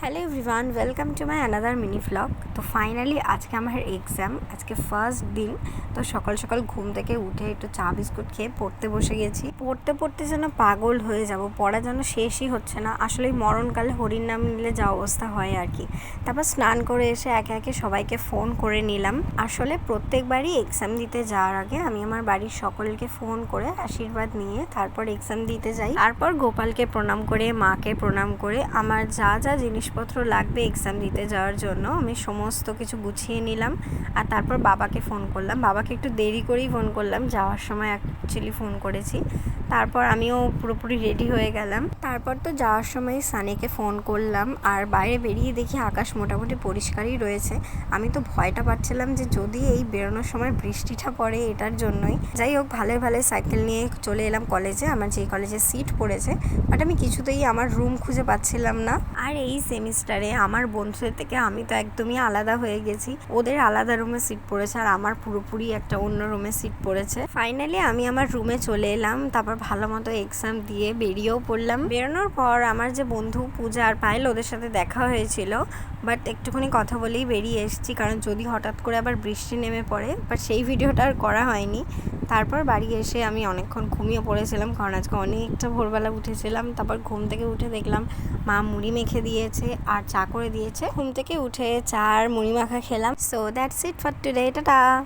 Hello everyone, welcome to my another mini vlog. তো finally আজকে আমার এক্সাম, আজকে ফার্স্ট দিন। তো সকাল সকাল ঘুম থেকে উঠে একটু চা বিস্কুট খেয়ে পড়তে বসে গেছি। পড়তে পড়তে যেন পাগল হয়ে যাব, পড়া যেন শেষই হচ্ছে না। আসলে মরণকালে হরির নাম নিলে যা অবস্থা হয় আর কি। তারপর স্নান করে এসে একে একে সবাইকে ফোন করে নিলাম। আসলে প্রত্যেকবারই এক্সাম দিতে যাওয়ার আগে আমি আমার বাড়ির সকলকে ফোন করে আশীর্বাদ নিয়ে তারপর এক্সাম দিতে যাই। তারপর গোপালকে প্রণাম করে, মাকে প্রণাম করে, আমার যা যা জিনিসপত্র লাগবে এক্সাম দিতে যাওয়ার জন্য আমি সমস্ত কিছু গুছিয়ে নিলাম। আর তারপর বাবাকে ফোন করলাম। বাবাকে একটু দেরি করেই ফোন করলাম, যাওয়ার সময় অ্যাকচুয়ালি ফোন করেছি। তারপর আমিও পুরোপুরি রেডি হয়ে গেলাম। তারপর তো যাওয়ার সময় সানিকে ফোন করলাম। আর বাইরে বেরিয়ে দেখি আকাশ মোটামুটি পরিষ্কারই রয়েছে। আমি তো ভয়টা পাচ্ছিলাম যে যদি এই বেরোনোর সময় বৃষ্টিটা পড়ে, এটার জন্যই। যাই হোক, ভালোই ভালোই সাইকেল নিয়ে চলে এলাম কলেজে, আমার যেই কলেজে সিট পড়েছে। বাট আমি কিছুতেই আমার রুম খুঁজে পাচ্ছিলাম না। আর এই সেমিস্টারে আমার বন্ধুদের থেকে আমি তো একদমই আলাদা হয়ে গেছি। ওদের আলাদা রুমে সিট পড়েছে আর আমার পুরোপুরি একটা অন্য রুমে সিট পড়েছে। ফাইনালি আমি আমার রুমে চলে এলাম। তারপর ভালো মতো এক্সাম দিয়ে বেরিয়েও পড়লাম। বেরোনোর পর আমার যে বন্ধু পূজা আর পায়েল, ওদের সাথে দেখা হয়েছিল। বাট একটুখানি কথা বলেই বেরিয়ে এসেছি, কারণ যদি হঠাৎ করে আবার বৃষ্টি নেমে পড়ে। বাট সেই ভিডিওটা আর করা হয়নি। তারপর বাড়ি এসে আমি অনেকক্ষণ ঘুমিয়ে পড়েছিলাম, কারণ আজকে অনেকটা ভোরবেলা উঠেছিলাম। তারপর ঘুম থেকে উঠে দেখলাম মা মুড়ি মেখে দিয়েছে আর চা করে দিয়েছে। ঘুম থেকে উঠে চা আর মুড়ি মাখা খেলাম। So that's it for today, tata.